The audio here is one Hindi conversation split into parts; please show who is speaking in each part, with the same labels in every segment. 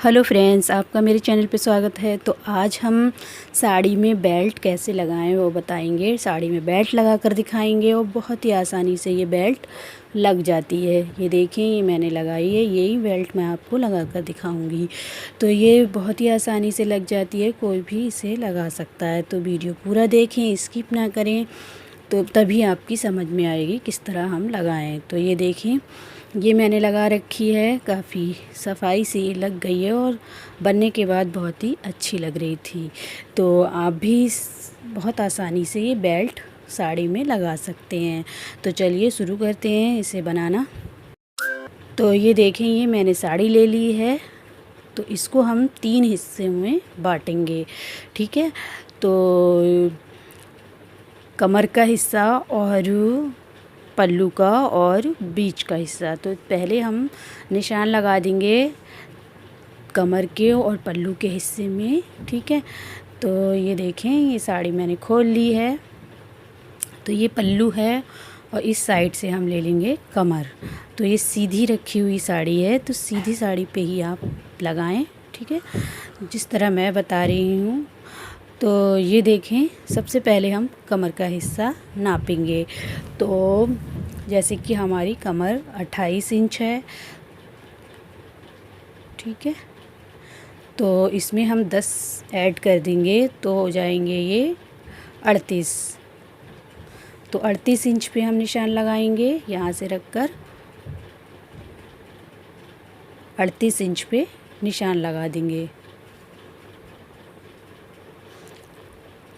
Speaker 1: हेलो फ्रेंड्स, आपका मेरे चैनल पे स्वागत है। तो आज हम साड़ी में बेल्ट कैसे लगाएं वो बताएंगे। साड़ी में बेल्ट लगा कर दिखाएंगे और बहुत ही आसानी से ये बेल्ट लग जाती है। ये देखें, ये मैंने लगाई है, यही बेल्ट मैं आपको लगा कर दिखाऊंगी। तो ये बहुत ही आसानी से लग जाती है, कोई भी इसे लगा सकता है। तो वीडियो पूरा देखें, स्किप ना करें, तो तभी आपकी समझ में आएगी किस तरह हम लगाएं। तो ये देखें, ये मैंने लगा रखी है, काफ़ी सफाई से लग गई है और बनने के बाद बहुत ही अच्छी लग रही थी। तो आप भी बहुत आसानी से ये बेल्ट साड़ी में लगा सकते हैं। तो चलिए शुरू करते हैं इसे बनाना। तो ये देखें, ये मैंने साड़ी ले ली है। तो इसको हम 3 हिस्से में बांटेंगे, ठीक है। तो कमर का हिस्सा और पल्लू का और बीच का हिस्सा। तो पहले हम निशान लगा देंगे कमर के और पल्लू के हिस्से में, ठीक है। तो ये देखें, ये साड़ी मैंने खोल ली है। तो ये पल्लू है और इस साइड से हम ले लेंगे कमर। तो ये सीधी रखी हुई साड़ी है, तो सीधी साड़ी पे ही आप लगाएं, ठीक है, जिस तरह मैं बता रही हूँ। तो ये देखें, सबसे पहले हम कमर का हिस्सा नापेंगे। तो जैसे कि हमारी कमर 28 इंच है, ठीक है। तो इसमें हम 10 ऐड कर देंगे तो हो जाएंगे ये 38। तो 38 इंच पे हम निशान लगाएंगे, यहाँ से रख कर 38 इंच पे निशान लगा देंगे।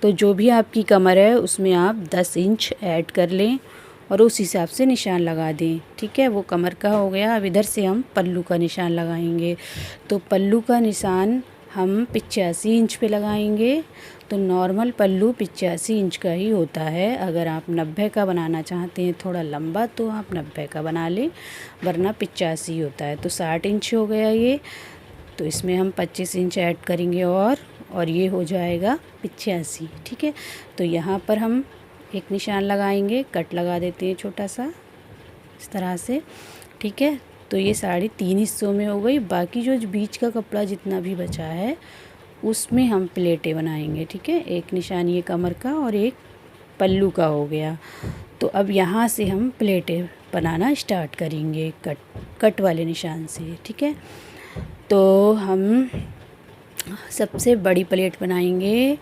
Speaker 1: तो जो भी आपकी कमर है उसमें आप 10 इंच ऐड कर लें और उस हिसाब से निशान लगा दें, ठीक है। वो कमर का हो गया। अब इधर से हम पल्लू का निशान लगाएंगे। तो पल्लू का निशान हम 85 इंच पे लगाएंगे। तो नॉर्मल पल्लू 85 इंच का ही होता है। अगर आप 90 का बनाना चाहते हैं थोड़ा लंबा, तो आप 90 का बना लें, वरना 85 होता है। तो 60 इंच हो गया ये। तो इसमें हम 25 इंच ऐड करेंगे और ये हो जाएगा 85, ठीक है। तो यहाँ पर हम एक निशान लगाएंगे, कट लगा देते हैं छोटा सा इस तरह से, ठीक है। तो ये साड़ी 3 हिस्सों में हो गई। बाकी जो बीच का कपड़ा जितना भी बचा है उसमें हम प्लेटें बनाएंगे, ठीक है। एक निशान ये कमर का और एक पल्लू का हो गया। तो अब यहाँ से हम प्लेटें बनाना स्टार्ट करेंगे कट वाले निशान से, ठीक है। तो हम सबसे बड़ी प्लेट बनाएंगे।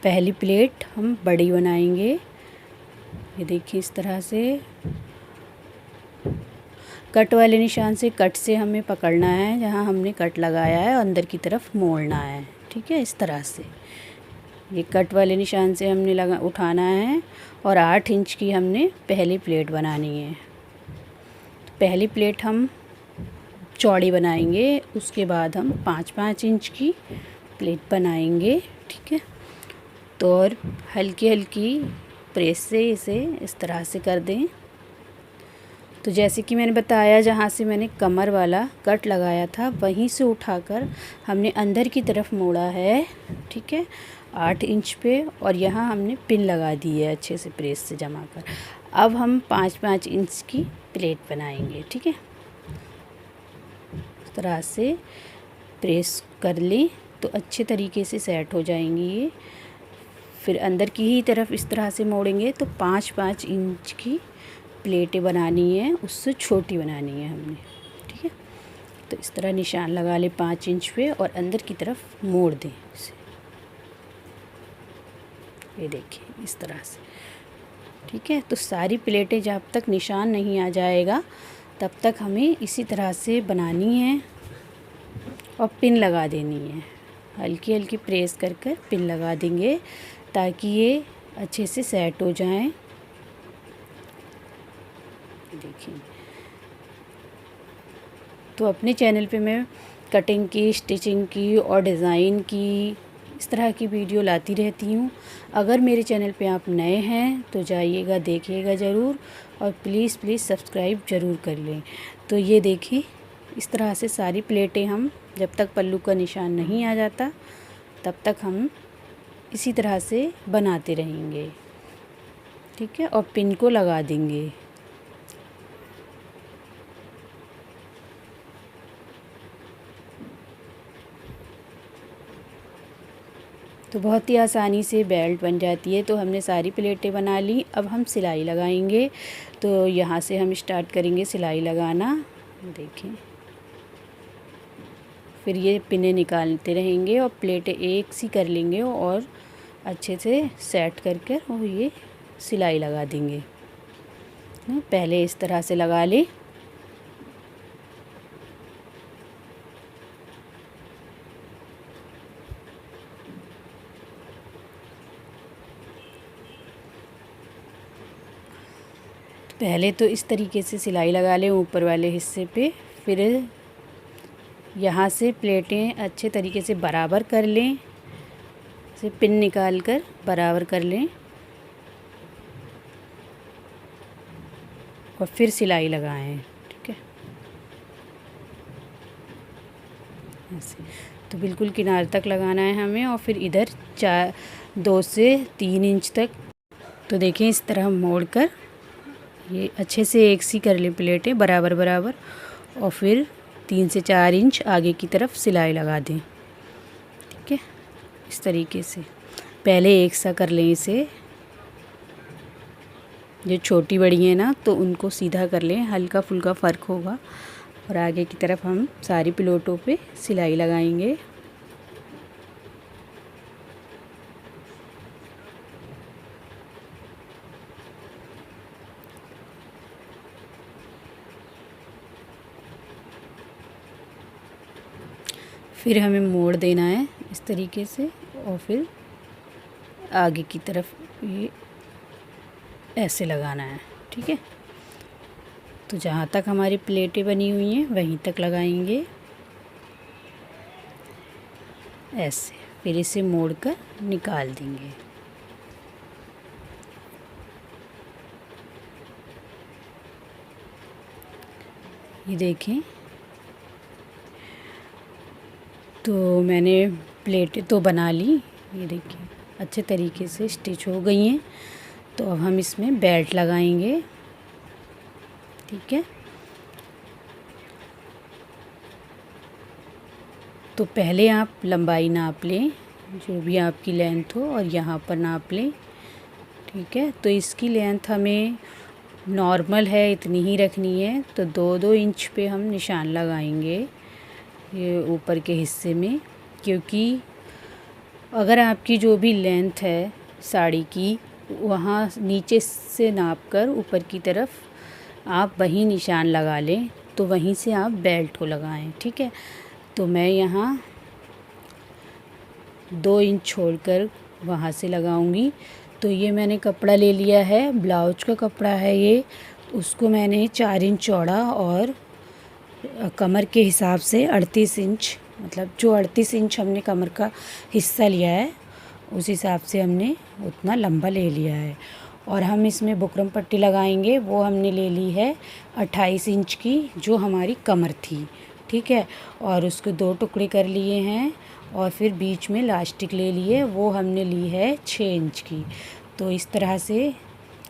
Speaker 1: पहली प्लेट हम बड़ी बनाएंगे, ये देखिए इस तरह से। कट वाले निशान से, कट से हमें पकड़ना है जहाँ हमने कट लगाया है, अंदर की तरफ मोड़ना है, ठीक है, इस तरह से। ये कट वाले निशान से हमने उठाना है और 8 इंच की हमने पहली प्लेट बनानी है। तो पहली प्लेट हम चौड़ी बनाएंगे, उसके बाद हम 5-5 इंच की प्लेट बनाएंगे, ठीक है। तो और हल्की हल्की प्रेस से इसे इस तरह से कर दें। तो जैसे कि मैंने बताया, जहाँ से मैंने कमर वाला कट लगाया था वहीं से उठाकर हमने अंदर की तरफ मोड़ा है, ठीक है, 8 इंच पे। और यहाँ हमने पिन लगा दी है अच्छे से प्रेस से जमा कर। अब हम 5-5 इंच की प्लेट बनाएंगे, ठीक है। इस तरह से प्रेस कर लें तो अच्छे तरीके से सेट हो जाएंगी ये। फिर अंदर की ही तरफ इस तरह से मोड़ेंगे तो 5-5 इंच की प्लेटें बनानी है, उससे छोटी बनानी है हमने, ठीक है। तो इस तरह निशान लगा ले 5 इंच पे और अंदर की तरफ मोड़ दें इसे, ये देखिए इस तरह से, ठीक है। तो सारी प्लेटें जब तक निशान नहीं आ जाएगा तब तक हमें इसी तरह से बनानी है और पिन लगा देनी है। हल्की हल्की प्रेस कर कर पिन लगा देंगे ताकि ये अच्छे से सेट हो जाएं। देखिए, तो अपने चैनल पे मैं कटिंग की, स्टिचिंग की और डिज़ाइन की इस तरह की वीडियो लाती रहती हूँ। अगर मेरे चैनल पे आप नए हैं तो जाइएगा, देखिएगा ज़रूर और प्लीज़ प्लीज़ सब्सक्राइब ज़रूर कर लें। तो ये देखिए, इस तरह से सारी प्लेटें हम, जब तक पल्लू का निशान नहीं आ जाता तब तक हम इसी तरह से बनाते रहेंगे, ठीक है, और पिन को लगा देंगे। तो बहुत ही आसानी से बेल्ट बन जाती है। तो हमने सारी प्लेटें बना ली। अब हम सिलाई लगाएंगे। तो यहाँ से हम स्टार्ट करेंगे सिलाई लगाना। देखें, फिर ये पिने निकालते रहेंगे और प्लेटें एक सी कर लेंगे और अच्छे से सेट कर कर और ये सिलाई लगा देंगे। पहले इस तरह से लगा लें। पहले तो इस तरीके से सिलाई लगा लें ऊपर वाले हिस्से पे। फिर यहाँ से प्लेटें अच्छे तरीके से बराबर कर लें, से पिन निकाल कर बराबर कर लें और फिर सिलाई लगाएं। ठीक है, ऐसे तो बिल्कुल किनारे तक लगाना है हमें और फिर इधर 2 से 3 इंच तक। तो देखें, इस तरह मोड़ कर ये अच्छे से एक सी कर लें प्लेटें बराबर बराबर और फिर 3 से 4 इंच आगे की तरफ सिलाई लगा दें। ठीक है, इस तरीके से पहले एक सा कर लें इसे। जो छोटी बड़ी है ना तो उनको सीधा कर लें, हल्का फुल्का फ़र्क होगा। और आगे की तरफ हम सारी प्लेटों पे सिलाई लगाएंगे। फिर हमें मोड़ देना है इस तरीके से और फिर आगे की तरफ ये ऐसे लगाना है। ठीक है, तो जहाँ तक हमारी प्लेटें बनी हुई हैं वहीं तक लगाएंगे ऐसे। फिर इसे मोड़ कर निकाल देंगे। ये देखें, तो मैंने प्लेटें तो बना ली। ये देखिए अच्छे तरीके से स्टिच हो गई हैं। तो अब हम इसमें बेल्ट लगाएंगे। ठीक है, तो पहले आप लंबाई नाप लें, जो भी आपकी लेंथ हो, और यहाँ पर नाप लें। ठीक है, तो इसकी लेंथ हमें नॉर्मल है इतनी ही रखनी है। तो 2-2 इंच पे हम निशान लगाएंगे ये ऊपर के हिस्से में, क्योंकि अगर आपकी जो भी लेंथ है साड़ी की वहाँ नीचे से नाप कर ऊपर की तरफ आप वहीं निशान लगा लें, तो वहीं से आप बेल्ट को लगाएं। ठीक है, तो मैं यहाँ 2 इंच छोड़कर वहाँ से लगाऊंगी। तो ये मैंने कपड़ा ले लिया है, ब्लाउज का कपड़ा है ये। उसको मैंने 4 इंच चौड़ा और कमर के हिसाब से 38 इंच, मतलब जो 38 इंच हमने कमर का हिस्सा लिया है उस हिसाब से हमने उतना लंबा ले लिया है। और हम इसमें बुकरम पट्टी लगाएंगे, वो हमने ले ली है 28 इंच की, जो हमारी कमर थी। ठीक है, और उसके 2 टुकड़े कर लिए हैं और फिर बीच में लास्टिक ले लिए, वो हमने ली है 6 इंच की। तो इस तरह से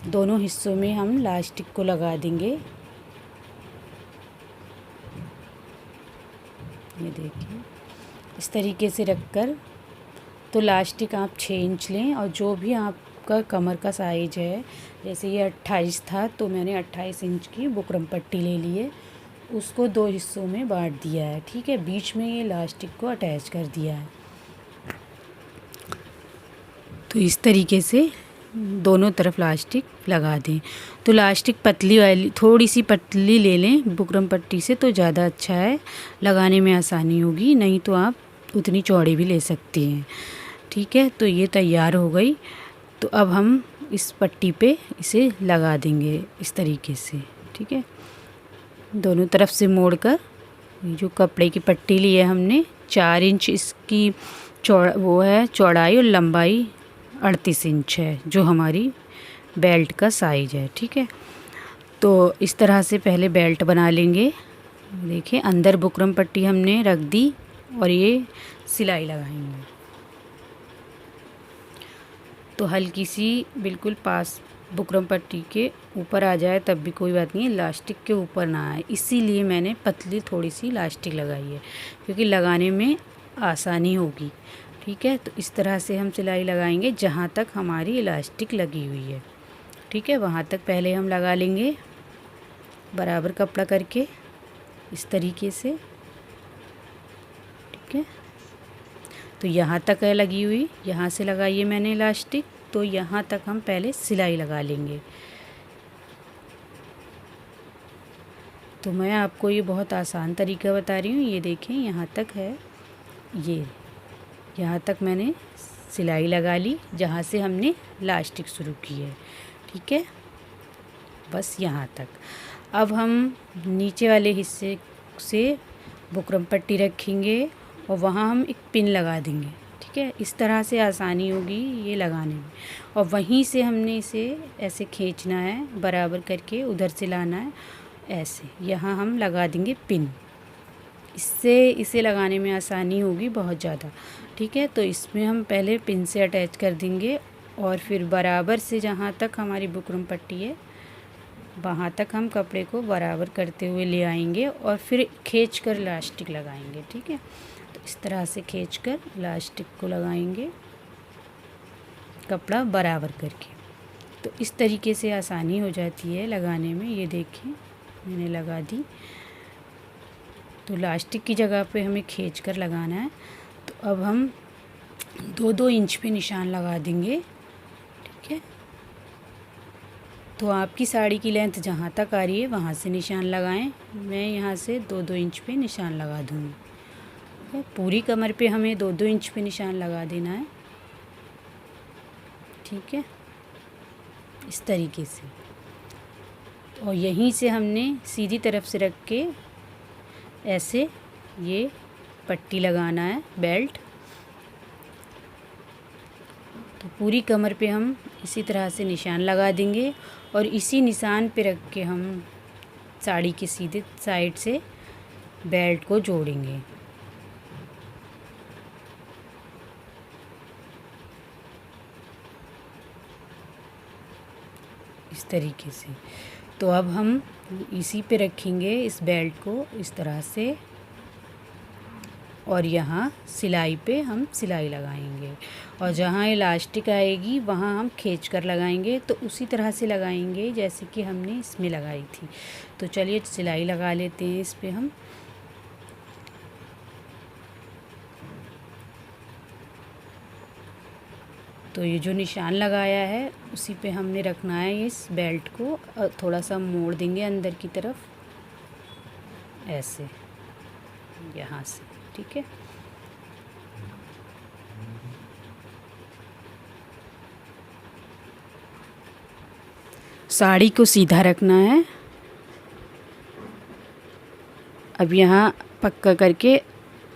Speaker 1: दोनों हिस्सों में हम लास्टिक को लगा देंगे। ये देखिए इस तरीके से रखकर, तो लास्टिक आप 6 इंच लें और जो भी आपका कमर का साइज है, जैसे ये 28 था तो मैंने 28 इंच की बुकरम पट्टी ले ली है, उसको 2 हिस्सों में बांट दिया है। ठीक है, बीच में ये लास्टिक को अटैच कर दिया है। तो इस तरीके से दोनों तरफ लास्टिक लगा दें। तो लास्टिक पतली वाली, थोड़ी सी पतली ले लें बुकरम पट्टी से, तो ज़्यादा अच्छा है, लगाने में आसानी होगी। नहीं तो आप उतनी चौड़ी भी ले सकती हैं। ठीक है, तो ये तैयार हो गई। तो अब हम इस पट्टी पे इसे लगा देंगे इस तरीके से। ठीक है, दोनों तरफ से मोड़कर जो कपड़े की पट्टी ली है हमने 4 इंच इसकी वो है चौड़ाई, और लंबाई 38 इंच है, जो हमारी बेल्ट का साइज है। ठीक है, तो इस तरह से पहले बेल्ट बना लेंगे। देखिए अंदर बुकरम पट्टी हमने रख दी और ये सिलाई लगाएंगे। तो हल्की सी बिल्कुल पास बुकरम पट्टी के ऊपर आ जाए तब भी कोई बात नहीं है, लास्टिक के ऊपर ना आए, इसीलिए मैंने पतली थोड़ी सी लास्टिक लगाई है, क्योंकि लगाने में आसानी होगी। ठीक है। तो इस तरह से हम सिलाई लगाएंगे जहाँ तक हमारी इलास्टिक लगी हुई है, ठीक है, वहाँ तक पहले हम लगा लेंगे बराबर कपड़ा करके इस तरीके से, ठीक है। तो यहाँ तक है लगी हुई, यहाँ से लगाइए मैंने इलास्टिक, तो यहाँ तक हम पहले सिलाई लगा लेंगे। तो मैं आपको ये बहुत आसान तरीका बता रही हूँ। ये देखें यहाँ तक है, ये यहाँ तक मैंने सिलाई लगा ली जहाँ से हमने इलास्टिक शुरू की है, ठीक है, बस यहाँ तक। अब हम नीचे वाले हिस्से से बुकरम पट्टी रखेंगे और वहाँ हम एक पिन लगा देंगे, ठीक है। इस तरह से आसानी होगी ये लगाने में। और वहीं से हमने इसे ऐसे खींचना है बराबर करके, उधर से लाना है ऐसे, यहाँ हम लगा देंगे पिन। इससे इसे लगाने में आसानी होगी बहुत ज़्यादा, ठीक है। तो इसमें हम पहले पिन से अटैच कर देंगे और फिर बराबर से जहाँ तक हमारी बुकरम पट्टी है वहाँ तक हम कपड़े को बराबर करते हुए ले आएंगे और फिर खींचकर इलास्टिक लगाएंगे, ठीक है। तो इस तरह से खींचकर इलास्टिक को लगाएंगे कपड़ा बराबर करके। तो इस तरीके से आसानी हो जाती है लगाने में। ये देखिए मैंने लगा दी। तो इलास्टिक की जगह पे हमें खींचकर लगाना है। तो अब हम 2-2 इंच पे निशान लगा देंगे, ठीक है। तो आपकी साड़ी की लेंथ जहाँ तक आ रही है वहाँ से निशान लगाएं। मैं यहाँ से 2-2 इंच पे निशान लगा दूँगी। पूरी कमर पे हमें 2-2 इंच पे निशान लगा देना है, ठीक है, इस तरीके से। और यहीं से हमने सीधी तरफ से रख के ऐसे ये पट्टी लगाना है, बेल्ट। तो पूरी कमर पे हम इसी तरह से निशान लगा देंगे और इसी निशान पे रख के हम साड़ी के सीधे साइड से बेल्ट को जोड़ेंगे। इस तरीके से। तो अब हम इसी पे रखेंगे इस बेल्ट को इस तरह से और यहाँ सिलाई पे हम सिलाई लगाएंगे और जहाँ इलास्टिक आएगी वहाँ हम खींच कर लगाएंगे। तो उसी तरह से लगाएंगे जैसे कि हमने इसमें लगाई थी। तो चलिए सिलाई लगा लेते हैं इस पे हम। तो ये जो निशान लगाया है उसी पे हमने रखना है इस बेल्ट को। थोड़ा सा मोड़ देंगे अंदर की तरफ ऐसे, यहाँ से, ठीक है। साड़ी को सीधा रखना है। अब यहाँ पक्का करके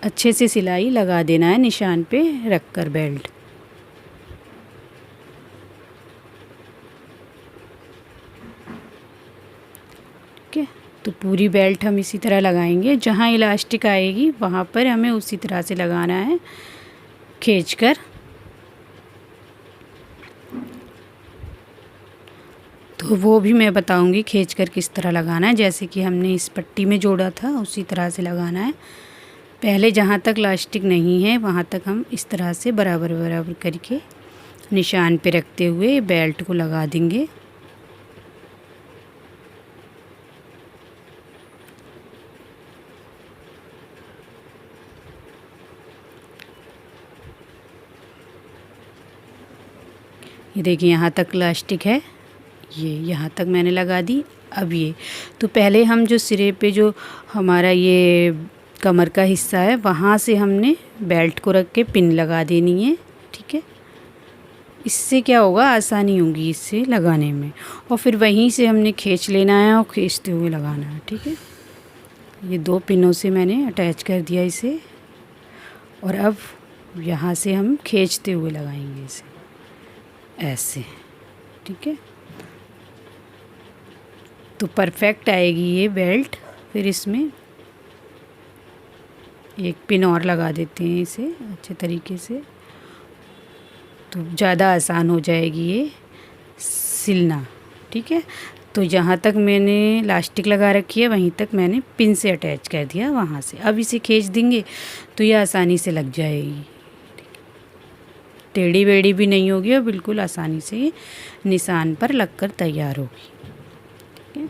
Speaker 1: अच्छे से सिलाई लगा देना है निशान पे रख कर बेल्ट। ठीक है। तो पूरी बेल्ट हम इसी तरह लगाएंगे। जहाँ इलास्टिक आएगी वहाँ पर हमें उसी तरह से लगाना है खींचकर। तो वो भी मैं बताऊंगी खींचकर किस तरह लगाना है। जैसे कि हमने इस पट्टी में जोड़ा था उसी तरह से लगाना है। पहले जहाँ तक इलास्टिक नहीं है वहाँ तक हम इस तरह से बराबर बराबर करके निशान पे रखते हुए बेल्ट को लगा देंगे। ये देखिए यहाँ तक इलास्टिक है, ये यहाँ तक मैंने लगा दी। अब ये तो पहले हम जो सिरे पे जो हमारा ये कमर का हिस्सा है वहाँ से हमने बेल्ट को रख के पिन लगा देनी है, ठीक है। इससे क्या होगा, आसानी होगी इससे लगाने में। और फिर वहीं से हमने खींच लेना है और खींचते हुए लगाना है, ठीक है। ये 2 पिनों से मैंने अटैच कर दिया इसे और अब यहाँ से हम खींचते हुए लगाएंगे इसे ऐसे, ठीक है। तो परफेक्ट आएगी ये बेल्ट। फिर इसमें एक पिन और लगा देते हैं इसे अच्छे तरीके से, तो ज़्यादा आसान हो जाएगी ये सिलना, ठीक है। तो जहाँ तक मैंने इलास्टिक लगा रखी है वहीं तक मैंने पिन से अटैच कर दिया वहाँ से। अब इसे खींच देंगे तो ये आसानी से लग जाएगी। टेढ़ी बेढ़ी भी नहीं होगी और बिल्कुल आसानी से ये निशान पर लगकर तैयार होगी। ठीक है,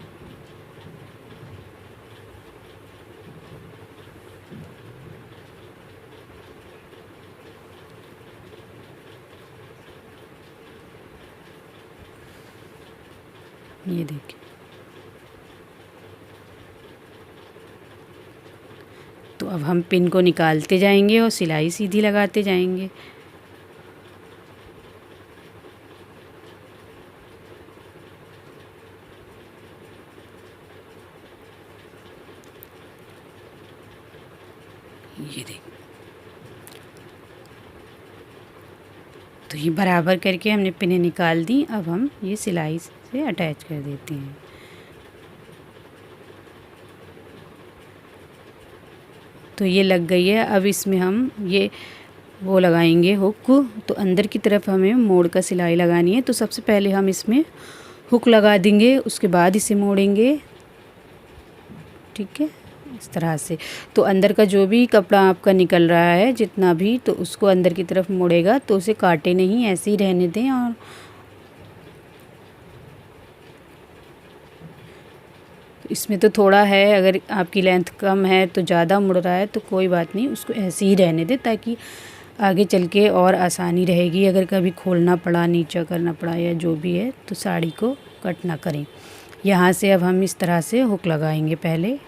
Speaker 1: ये देखिए। तो अब हम पिन को निकालते जाएंगे और सिलाई सीधी लगाते जाएंगे। ये देखिए, तो ये बराबर करके हमने पिनें निकाल दी। अब हम ये सिलाई से अटैच कर देते हैं। तो ये लग गई है। अब इसमें हम ये वो लगाएंगे हुक। तो अंदर की तरफ हमें मोड़ का सिलाई लगानी है। तो सबसे पहले हम इसमें हुक लगा देंगे, उसके बाद इसे मोड़ेंगे। ठीक है, इस तरह से। तो अंदर का जो भी कपड़ा आपका निकल रहा है जितना भी, तो उसको अंदर की तरफ मोड़ेगा। तो उसे काटे नहीं, ऐसे ही रहने दें। और इसमें तो थोड़ा है, अगर आपकी लेंथ कम है तो ज़्यादा मुड़ रहा है तो कोई बात नहीं, उसको ऐसे ही रहने दें ताकि आगे चल के और आसानी रहेगी। अगर कभी खोलना पड़ा, नीचा करना पड़ा या जो भी है, तो साड़ी को कट ना करें। यहाँ से अब हम इस तरह से हुक लगाएंगे। पहले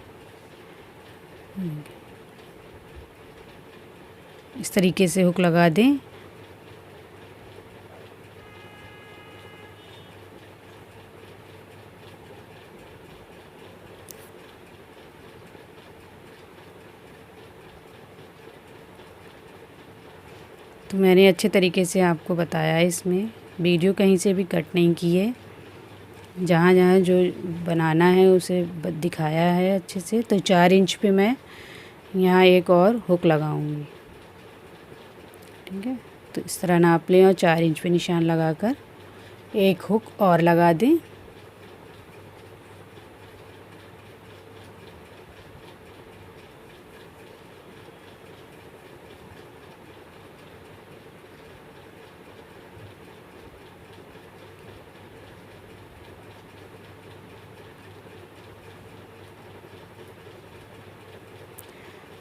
Speaker 1: इस तरीके से हुक लगा दें। तो मैंने अच्छे तरीके से आपको बताया है, इसमें वीडियो कहीं से भी कट नहीं की है। जहाँ जहाँ जो बनाना है उसे दिखाया है अच्छे से। तो 4 इंच पे मैं यहाँ एक और हुक लगाऊंगी। ठीक है, तो इस तरह नाप लें और 4 इंच पे निशान लगाकर एक हुक और लगा दें।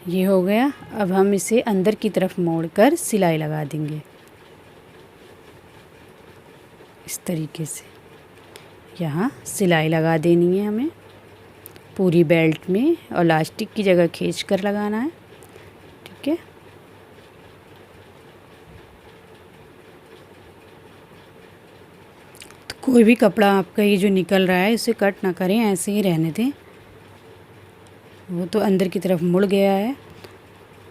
Speaker 1: ये हो गया। अब हम इसे अंदर की तरफ मोड़कर सिलाई लगा देंगे इस तरीके से। यहाँ सिलाई लगा देनी है हमें पूरी बेल्ट में, और इलास्टिक की जगह खींच कर लगाना है। ठीक है, तो कोई भी कपड़ा आपका ये जो निकल रहा है इसे कट ना करें, ऐसे ही रहने दें। वो तो अंदर की तरफ मुड़ गया है,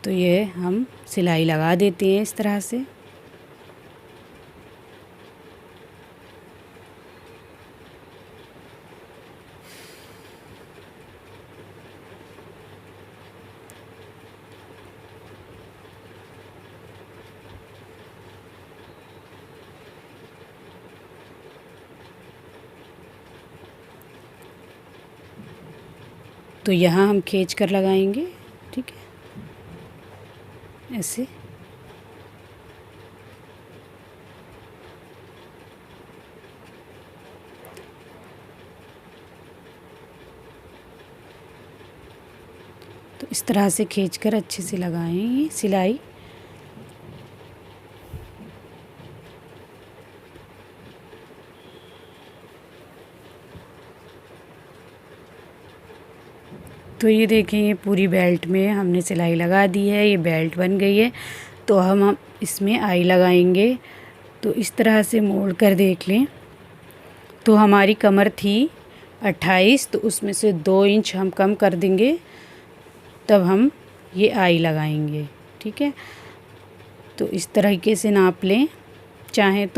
Speaker 1: तो ये हम सिलाई लगा देते हैं इस तरह से। तो यहाँ हम खींच कर लगाएंगे। ठीक है, ऐसे। तो इस तरह से खींचकर अच्छे से लगाएं ये सिलाई। तो ये देखें, ये पूरी बेल्ट में हमने सिलाई लगा दी है, ये बेल्ट बन गई है। तो हम इसमें आई लगाएंगे। तो इस तरह से मोड़ कर देख लें। तो हमारी कमर थी 28, तो उसमें से 2 इंच हम कम कर देंगे, तब हम ये आई लगाएंगे। ठीक है, तो इस तरीके से नाप लें। चाहें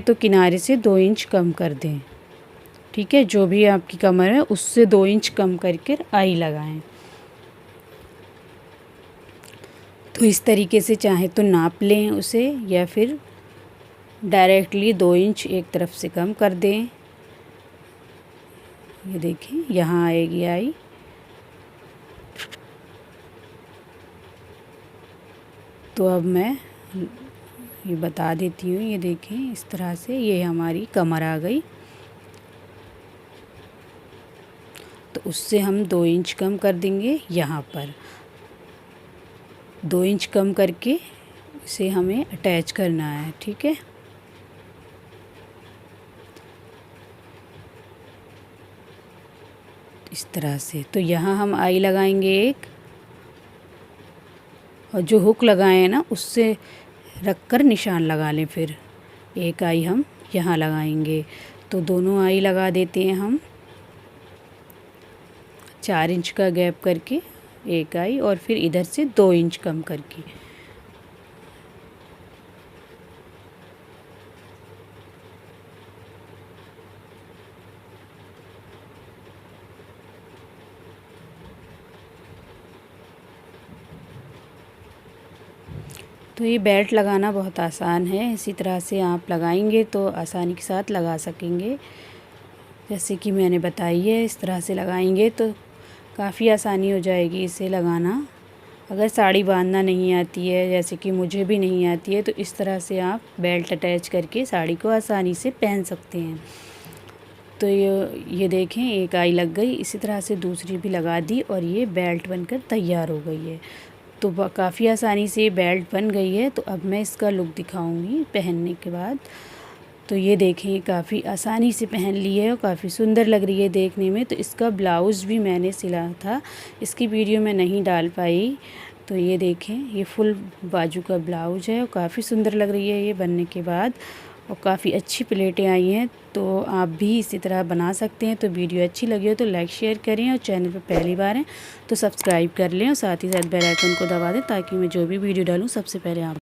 Speaker 1: तो किनारे से 2 इंच कम कर दें। ठीक है, जो भी आपकी कमर है उससे 2 इंच कम करके आई लगाएं। तो इस तरीके से चाहे तो नाप लें उसे, या फिर डायरेक्टली 2 इंच एक तरफ से कम कर दें। ये देखिए, यहाँ आएगी आई। तो अब मैं ये बता देती हूँ। ये देखें इस तरह से ये हमारी कमर आ गई। तो उससे हम 2 इंच कम कर देंगे। यहाँ पर 2 इंच कम करके इसे हमें अटैच करना है, ठीक है। इस तरह से। तो यहाँ हम आई लगाएंगे एक, और जो हुक लगाए हैं ना उससे रख कर निशान लगा लें। फिर एक आई हम यहाँ लगाएंगे। तो दोनों आई लगा देते हैं हम 4 इंच का गैप करके एक आई, और फिर इधर से 2 इंच कम करके। तो ये बेल्ट लगाना बहुत आसान है। इसी तरह से आप लगाएंगे तो आसानी के साथ लगा सकेंगे, जैसे कि मैंने बताई है। इस तरह से लगाएंगे तो काफ़ी आसानी हो जाएगी इसे लगाना। अगर साड़ी बांधना नहीं आती है, जैसे कि मुझे भी नहीं आती है, तो इस तरह से आप बेल्ट अटैच करके साड़ी को आसानी से पहन सकते हैं। तो ये देखें एक आई लग गई। इसी तरह से दूसरी भी लगा दी और ये बेल्ट बनकर तैयार हो गई है। तो काफ़ी आसानी से बेल्ट बन गई है। तो अब मैं इसका लुक दिखाऊंगी पहनने के बाद। तो ये देखें काफ़ी आसानी से पहन ली है और काफ़ी सुंदर लग रही है देखने में। तो इसका ब्लाउज़ भी मैंने सिला था, इसकी वीडियो मैं नहीं डाल पाई। तो ये देखें ये फुल बाजू का ब्लाउज़ है और काफ़ी सुंदर लग रही है ये बनने के बाद, और काफ़ी अच्छी प्लेटें आई हैं। तो आप भी इसी तरह बना सकते हैं। तो वीडियो अच्छी लगी हो तो लाइक शेयर करें, और चैनल पर पहली बार हैं तो सब्सक्राइब कर लें, और साथ ही साथ बेल आइकन को दबा दें ताकि मैं जो भी वीडियो डालूँ सबसे पहले आप